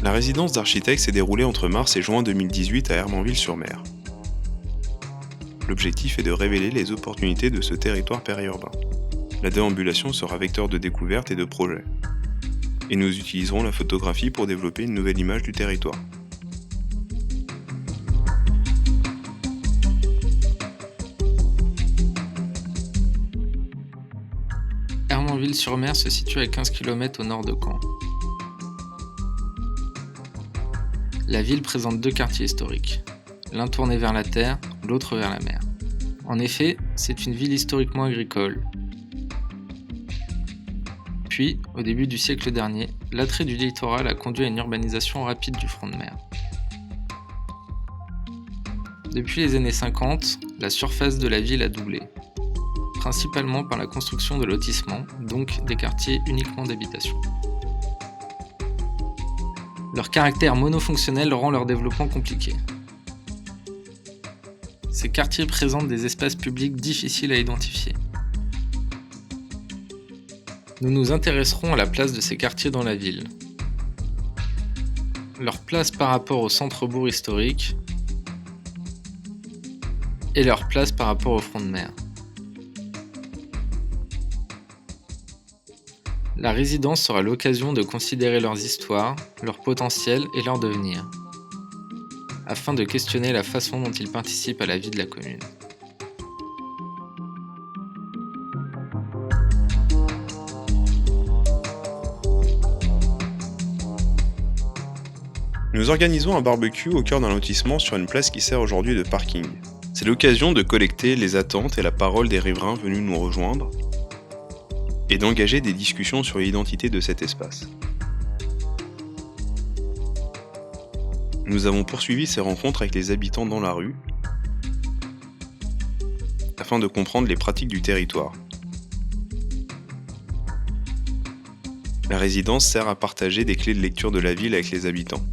La résidence d'architecte s'est déroulée entre mars et juin 2018 à Hermanville-sur-Mer. L'objectif est de révéler les opportunités de ce territoire périurbain. La déambulation sera vecteur de découverte et de projet. Et nous utiliserons la photographie pour développer une nouvelle image du territoire. Hermanville-sur-Mer se situe à 15 km au nord de Caen. La ville présente deux quartiers historiques, l'un tourné vers la terre, l'autre vers la mer. En effet, c'est une ville historiquement agricole. Puis, au début du siècle dernier, l'attrait du littoral a conduit à une urbanisation rapide du front de mer. Depuis les années 50, la surface de la ville a doublé, principalement par la construction de lotissements, donc des quartiers uniquement d'habitation. Leur caractère monofonctionnel rend leur développement compliqué. Ces quartiers présentent des espaces publics difficiles à identifier. Nous nous intéresserons à la place de ces quartiers dans la ville. Leur place par rapport au centre-bourg historique et leur place par rapport au front de mer. La résidence sera l'occasion de considérer leurs histoires, leur potentiel et leur devenir, afin de questionner la façon dont ils participent à la vie de la commune. Nous organisons un barbecue au cœur d'un lotissement sur une place qui sert aujourd'hui de parking. C'est l'occasion de collecter les attentes et la parole des riverains venus nous rejoindre et d'engager des discussions sur l'identité de cet espace. Nous avons poursuivi ces rencontres avec les habitants dans la rue afin de comprendre les pratiques du territoire. La résidence sert à partager des clés de lecture de la ville avec les habitants.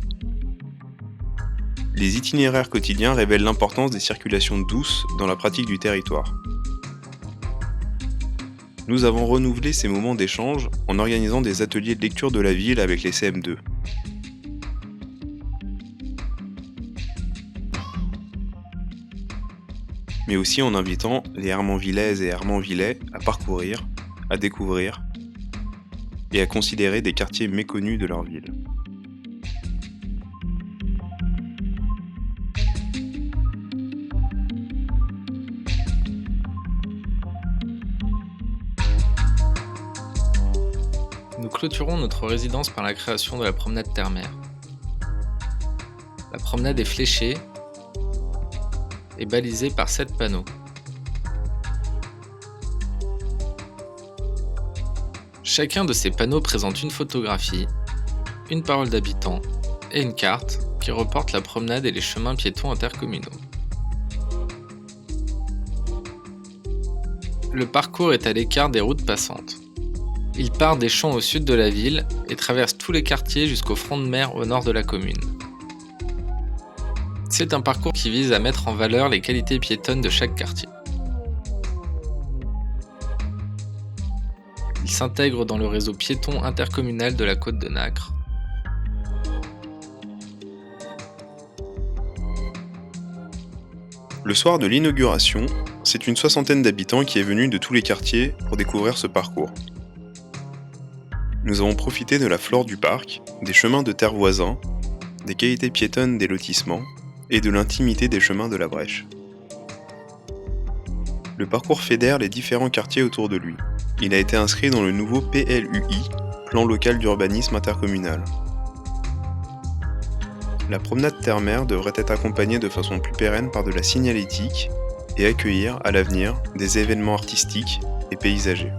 Les itinéraires quotidiens révèlent l'importance des circulations douces dans la pratique du territoire. Nous avons renouvelé ces moments d'échange en organisant des ateliers de lecture de la ville avec les CM2. Mais aussi en invitant les Hermanvillaises et Hermanvillais à parcourir, à découvrir et à considérer des quartiers méconnus de leur ville. Nous clôturons notre résidence par la création de la promenade terre-mer. La promenade est fléchée et balisée par 7 panneaux. Chacun de ces panneaux présente une photographie, une parole d'habitant et une carte qui reporte la promenade et les chemins piétons intercommunaux. Le parcours est à l'écart des routes passantes. Il part des champs au sud de la ville et traverse tous les quartiers jusqu'au front de mer au nord de la commune. C'est un parcours qui vise à mettre en valeur les qualités piétonnes de chaque quartier. Il s'intègre dans le réseau piéton intercommunal de la Côte de Nacre. Le soir de l'inauguration, c'est une soixantaine d'habitants qui est venue de tous les quartiers pour découvrir ce parcours. Nous avons profité de la flore du parc, des chemins de terre voisins, des qualités piétonnes des lotissements et de l'intimité des chemins de la Brèche. Le parcours fédère les différents quartiers autour de lui. Il a été inscrit dans le nouveau PLUI, Plan local d'urbanisme intercommunal. La promenade terre-mer devrait être accompagnée de façon plus pérenne par de la signalétique et accueillir, à l'avenir, des événements artistiques et paysagers.